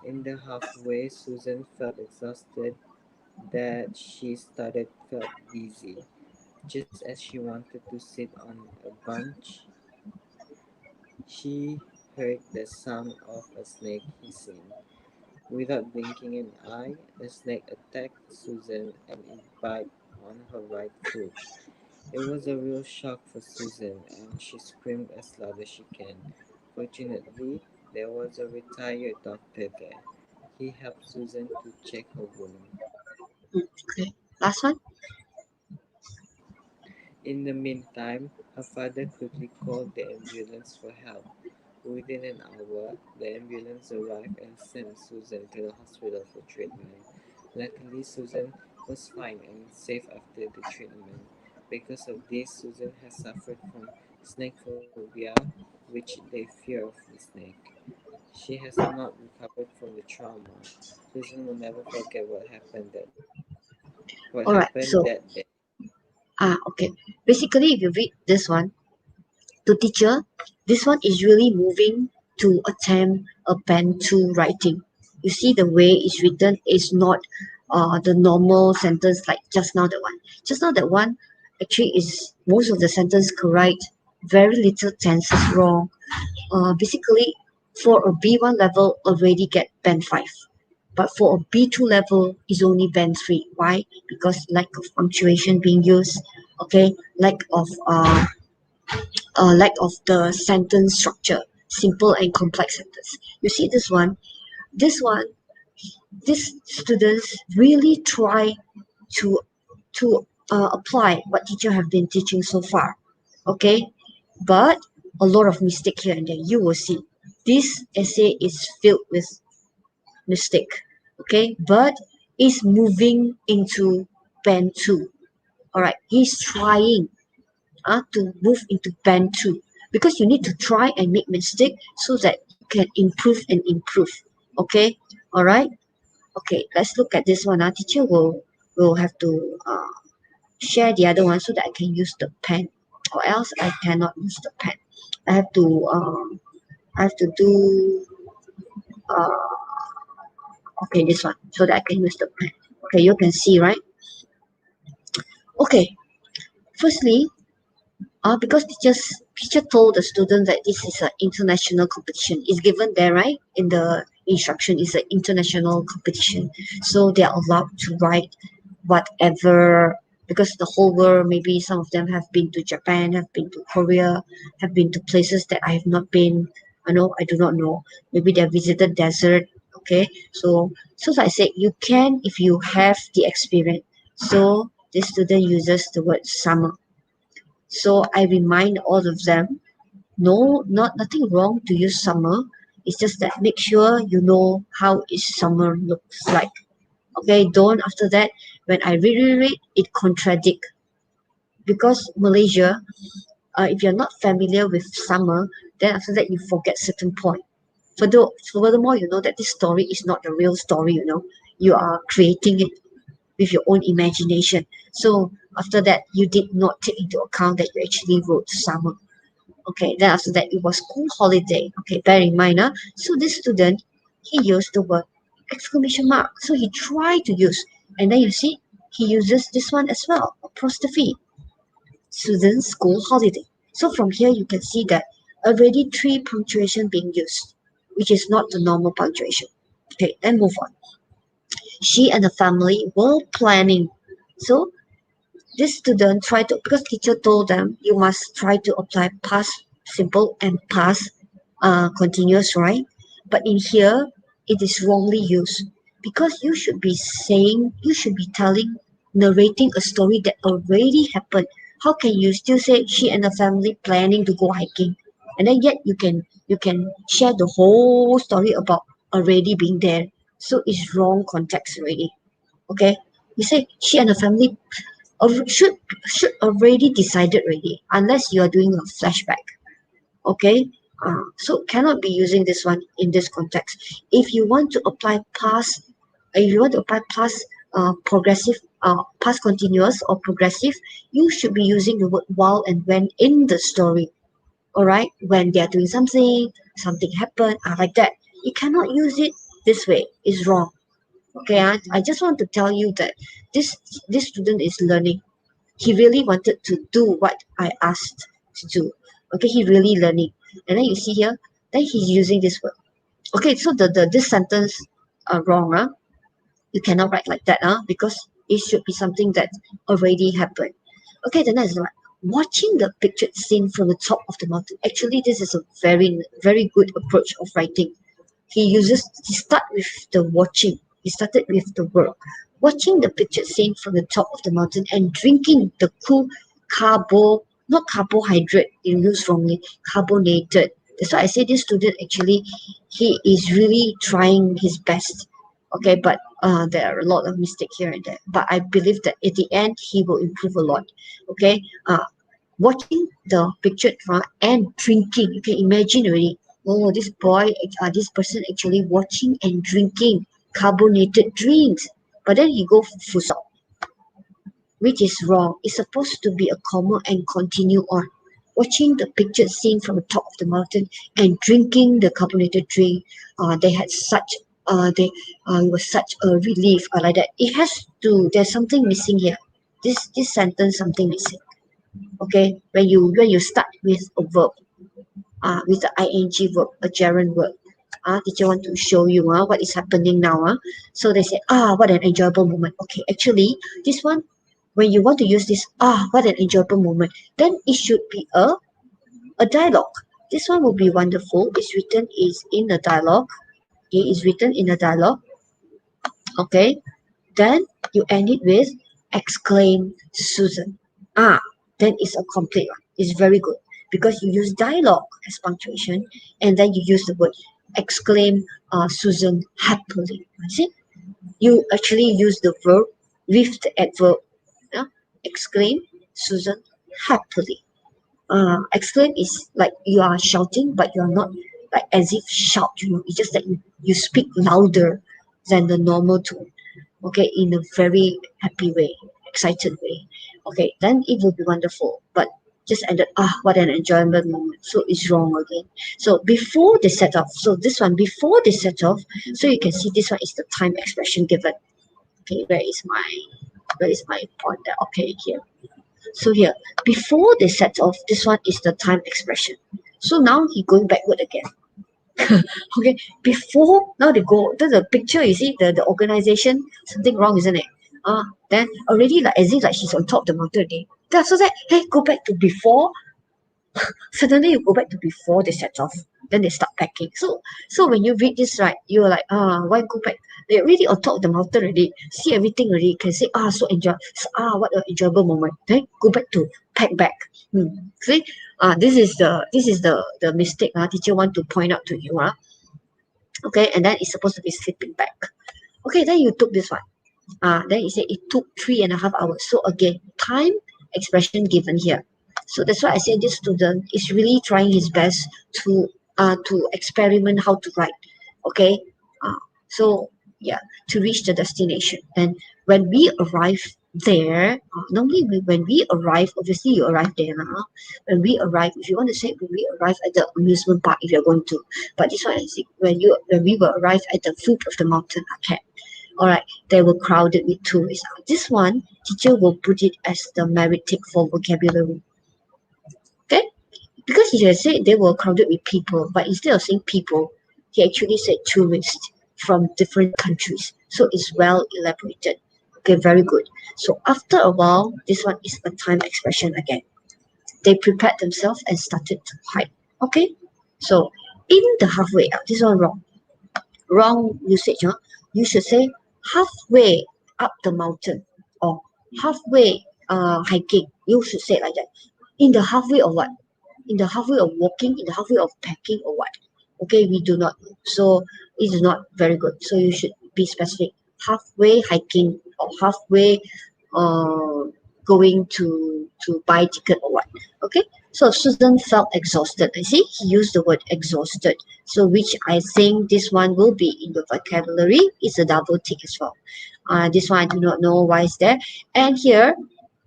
In the halfway, Susan felt exhausted that she started felt dizzy. Just as she wanted to sit on a bench, she heard the sound of a snake hissing. Without blinking an eye, a snake attacked Susan and it bit on her right foot. It was a real shock for Susan, and she screamed as loud as she can. Fortunately, there was a retired doctor there. He helped Susan to check her wound. Okay, last one. In the meantime, her father quickly called the ambulance for help. Within an hour, the ambulance arrived and sent Susan to the hospital for treatment. Luckily, Susan was fine and safe after the treatment. Because of this, Susan has suffered from snake phobia, which they fear of the snake. She has not recovered from the trauma. Susan will never forget what All right. happened that So, day. okay. Basically, if you read this one, to teacher, this one is really moving to attempt a pen to writing. You see the way it's written is not the normal sentence like just now that one. Just now that one actually is most of the sentence correct, very little tenses wrong. Basically, for a B1 level already get band 5. But for a B2 level is only band 3. Why? Because lack of punctuation being used, okay, lack of the sentence structure, simple and complex sentence. You see this one, these students really try to apply what teacher have been teaching so far, okay? But a lot of mistake here and there. You will see this essay is filled with mistake, okay? But is moving into pen two. All right, he's trying to move into band two because you need to try and make mistake so that you can improve and improve. Okay, all right. Okay, let's look at this one. Teacher will have to share the other one so that I can use the pen, or else I cannot use the pen. I have to do uh, okay, this one so that I can use the pen. Okay, you can see, right? Okay, firstly, because teacher told the student that this is an international competition. It's given there, right? In the instruction, it's an international competition. So they are allowed to write whatever because the whole world, maybe some of them have been to Japan, have been to Korea, have been to places that I have not been. I do not know. Maybe they have visited desert. Okay. So I said you can if you have the experience. So this student uses the word summer. So I remind all of them, no, nothing wrong to use summer. It's just that make sure you know how is summer looks like. Okay, don't after that when I read it contradict because Malaysia, if you're not familiar with summer, then after that you forget certain point. Furthermore, you know that this story is not the real story. You are creating it with your own imagination. So after that, you did not take into account that you actually wrote summer. Okay, then after that, it was school holiday. Okay, bear in mind. So this student, he used the word exclamation mark. So he tried to use, and then you see, he uses this one as well, apostrophe, student school holiday. So from here, you can see that already three punctuation being used, which is not the normal punctuation. Okay, then move on. She and the family were planning. So this student tried to, because teacher told them you must try to apply past simple and past continuous, right? But in here, it is wrongly used because you should be telling, narrating a story that already happened. How can you still say she and the family planning to go hiking, and then yet you can share the whole story about already being there? So it's wrong context already. Okay, you say she and the family should already decided already unless you are doing a flashback. Okay, so cannot be using this one in this context. If you want to apply past, if you want to apply past progressive, past continuous or progressive, you should be using the word while and when in the story. All right, when they are doing something happened, like that. You cannot use it this way. It's wrong. Okay, I just want to tell you that this this student is learning. He really wanted to do what I asked to do. Okay, he really learning. And then you see here, then he's using this word. Okay, so the this sentence wrong, you cannot write like that, because it should be something that already happened. Okay, the next one. Watching the pictured scene from the top of the mountain. Actually, this is a very good approach of writing. He start with the watching. He started with the verb. Watching the pictured scene from the top of the mountain and drinking the cool not carbohydrate, you use wrongly, carbonated. That's why I say this student actually, he is really trying his best. Okay, but There are a lot of mistakes here and there, but I believe that at the end he will improve a lot. Okay, watching the picture drama and drinking. You can imagine already. Oh, this person actually watching and drinking carbonated drinks, but then he go full stop, which is wrong. It's supposed to be a comma and continue on. Watching the picture scene from the top of the mountain and drinking the carbonated drink, they had such it was such a relief, like that. It has to. There's something missing here. This sentence something missing. Okay, when you start with a verb, with the ing verb, a gerund verb. Teacher want to show you what is happening now. So they say, what an enjoyable moment. Okay, actually, this one, when you want to use this, what an enjoyable moment, then it should be a dialogue. This one will be wonderful. Is in a dialogue. It is written in a dialogue. Okay, then you end it with exclaim Susan. Then it's a complete one. It's very good because you use dialogue as punctuation and then you use the word exclaim Susan happily. See? You actually use the verb with the adverb. Yeah? Exclaim Susan happily. Exclaim is like you are shouting, but you are not like as if shout. It's just that you speak louder than the normal tone. Okay, in a very happy way, excited way. Okay, then it will be wonderful. But just ended, what an enjoyable moment. So it's wrong again. So before they set off, so this one before they set off, so you can see this one is the time expression given. Okay, where is my pointer? Okay, here. So here, before they set off, this one is the time expression. So now he going backward again. Okay, before now they go the picture, you see the organization, something wrong, isn't it? Then already like as if like she's on top of the mountain already. Then after that, hey, go back to before. Suddenly you go back to before they set off. Then they start packing. So when you read this, right, you're like, why go back? They're really on top of the mountain already. See everything already. You can say, so enjoy. What an enjoyable moment. Then go back to pack back. See, this is the mistake. Teacher want to point out to you. Okay, and then it's supposed to be slipping back. Okay, then you took this one. Then you say it took 3.5 hours. So again, time expression given here. So that's why I say this student is really trying his best to experiment how to write. Okay, so yeah, to reach the destination. And when we arrive there, normally when we arrive, obviously you arrive there now. When we arrive, if you want to say when we arrive at the amusement park, if you're going to, but this one I think when we will arrive at the foot of the mountain, okay. All right, they were crowded with tourists. This one, teacher will put it as the meritic for vocabulary. Okay, because he just said they were crowded with people, but instead of saying people, he actually said tourists from different countries. So it's well elaborated. Okay, very good. So after a while, this one is a time expression again. They prepared themselves and started to hike. Okay, so in the halfway up, this one wrong. Wrong usage. You should say halfway up the mountain or halfway hiking. You should say it like that. In the halfway of what? In the halfway of walking, in the halfway of packing or what? Okay, we do not know. So it is not very good. So you should be specific. Halfway hiking or halfway going to buy ticket or what. Okay, so Susan felt exhausted. I see he used the word exhausted. So which I think this one will be in the vocabulary. It's a double tick as well. This one I do not know why it's there. And here,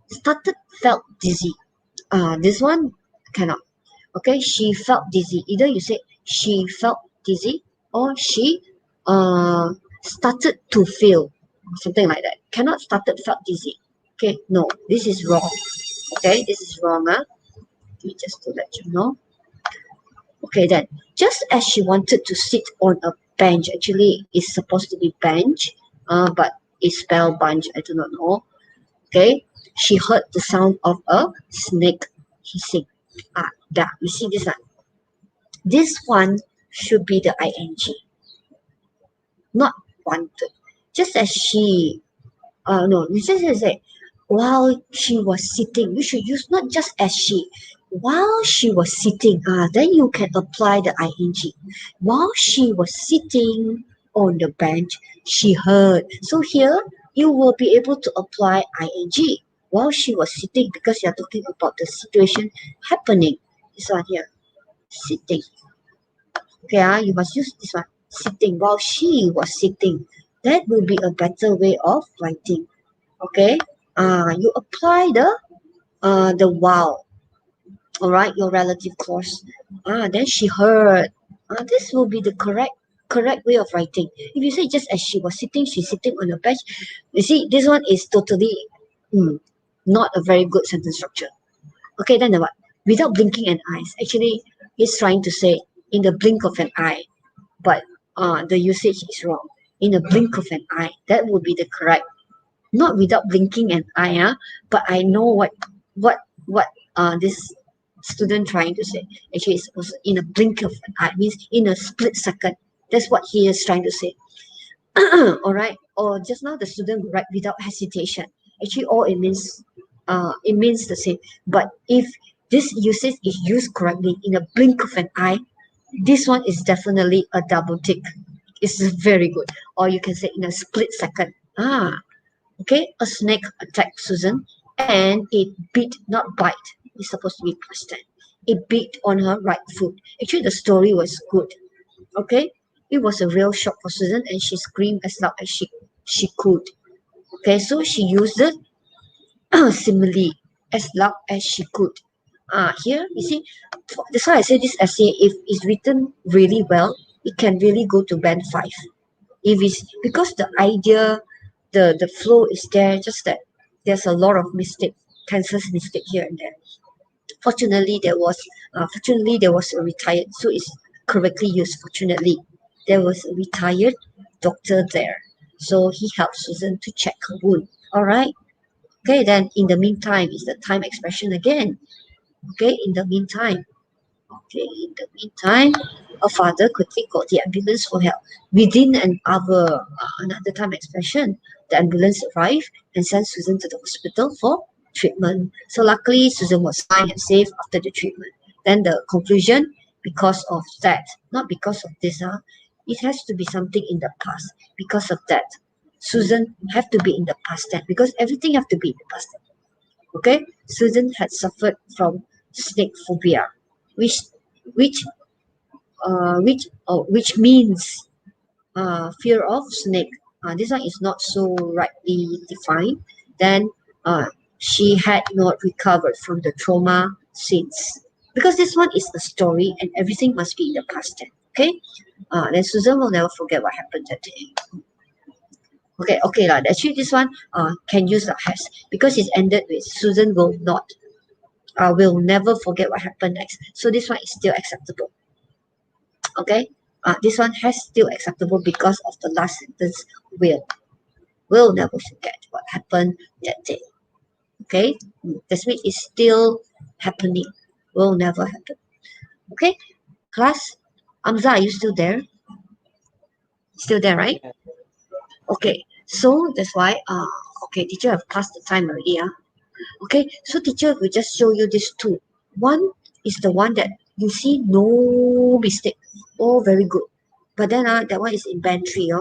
started felt dizzy. This one cannot. Okay, she felt dizzy. Either you say she felt dizzy or she started to feel something like that. Cannot started felt dizzy. Okay, no, this is wrong. Okay, this is wrong. Just to let you know. Okay, then just as she wanted to sit on a bench, actually it's supposed to be bench, but it's spelled bunch. I do not know. Okay, she heard the sound of a snake hissing. You see this one? This one should be the ing, not wanted. Just as she, no, you just say, while she was sitting. You should use not just as she. While she was sitting, then you can apply the ing. While she was sitting on the bench. She heard. So here you will be able to apply ing while she was sitting because you are talking about the situation happening. This one here, sitting. Okay, you must use this one, sitting while she was sitting. That will be a better way of writing. Okay, you apply the while. All right, your relative clause. Then she heard. This will be the correct way of writing. If you say just as she was sitting, she's sitting on a bench. You see, this one is totally not a very good sentence structure. Okay, then the what? Without blinking an eye. Actually, it's trying to say in the blink of an eye, but the usage is wrong. In a blink of an eye, that would be the correct. Not without blinking an eye, but I know what this student trying to say. Actually, it's also in a blink of an eye, means in a split second. That's what he is trying to say. All right. Or just now the student write without hesitation. Actually, all it means the same. But if this usage is used correctly in a blink of an eye, this one is definitely a double tick. It's very good. Or you can say in a split second. Okay, a snake attacked Susan and it bit, not bite. It's supposed to be past tense. It bit on her right foot. Actually, the story was good. Okay, it was a real shock for Susan and she screamed as loud as she could. Okay, so she used it simile as loud as she could. Here, you see, that's why I say this essay, if it's written really well, it can really go to band 5. If it's because the idea, the flow is there, just that there's a lot of mistake, tenses mistake here and there. Fortunately there was a retired, so it's correctly used. Fortunately there was a retired doctor there, so he helped Susan to check her wound. All right. Okay, then in the meantime is the time expression again. Okay, in the meantime. Okay, in the meantime, her father quickly called the ambulance for help. Within an hour, another time expression, the ambulance arrived and sent Susan to the hospital for treatment. So luckily, Susan was fine and safe after the treatment. Then the conclusion, because of that, not because of this, it has to be something in the past. Because of that, Susan have to be in the past tense because everything have to be in the past tense. Okay, Susan had suffered from snake phobia, which which which means fear of snake. This one is not so rightly defined. Then she had not recovered from the trauma since, because this one is a story and everything must be in the past tense. Okay, then Susan will never forget what happened that day. Okay lah. Actually, this one can use the has because it's ended with Susan will never forget what happened next. So this one is still acceptable. Okay, this one has still acceptable because of the last sentence will never forget what happened that day. Okay, this means it's still happening, will never happen. Okay, class, Amza, are you still there? Still there, right? Okay, so that's why okay, teacher have passed the time already. Okay, so teacher will just show you these two. One is the one that you see no mistake, all very good. But then that one is in band 3.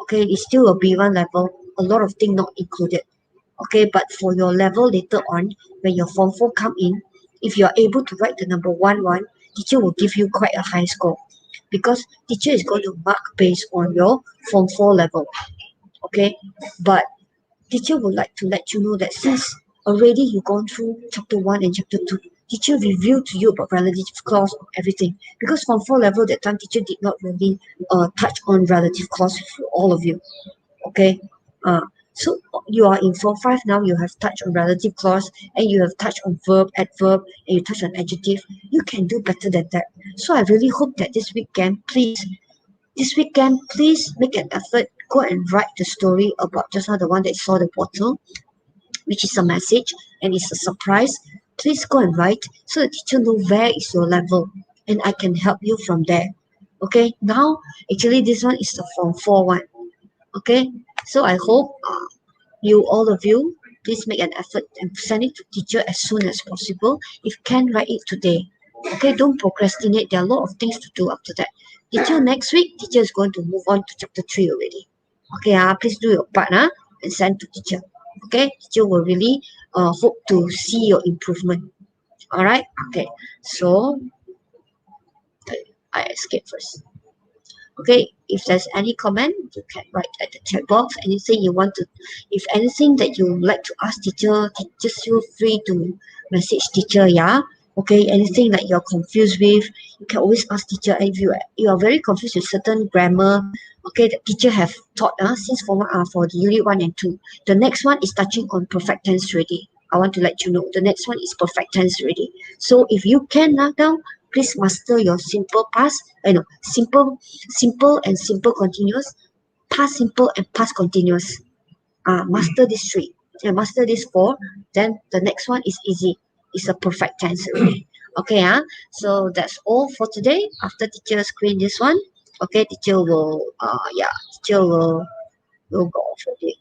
Okay, it's still a B1 level, a lot of things not included. Okay, but for your level later on, when your form 4 come in, if you are able to write the number 1, teacher will give you quite a high score because teacher is going to mark based on your form 4 level. Okay, but teacher would like to let you know that since already you've gone through chapter 1 and chapter 2, teacher revealed to you about relative clause of everything, because from 4 level that time teacher did not really touch on relative clause for all of you. Okay, so you are in form 5 now, you have touched on relative clause and you have touched on verb, adverb, and you touch on adjective. You can do better than that. So I really hope that this weekend please make an effort, go and write the story about just now the one that saw the bottle, which is a message and it's a surprise. Please go and write so the teacher know where is your level and I can help you from there. Okay, now actually this one is the form 4 one. Okay, so I hope all of you, please make an effort and send it to teacher as soon as possible. If can, write it today. Okay, don't procrastinate. There are a lot of things to do after that. Teacher, next week, teacher is going to move on to chapter 3 already. Okay, please do your part and send to teacher. Okay, teacher will really hope to see your improvement. All right, okay, so I escape first. Okay, if there's any comment, you can write at the chat box. Anything you want to, if anything that you would like to ask teacher, just feel free to message teacher. Yeah. Okay, anything that you're confused with, you can always ask teacher. And if you are very confused with certain grammar, okay, the teacher have taught since for the unit 1 and 2. The next one is touching on perfect tense already. I want to let you know the next one is perfect tense already. So if you can now, please master your simple past. No, simple and simple continuous, past simple and past continuous. Master these 3. Master these 4. Then the next one is easy. It's a perfect tense already. Okay, so that's all for today. After teacher screen this one, okay, teacher will teacher will go off already.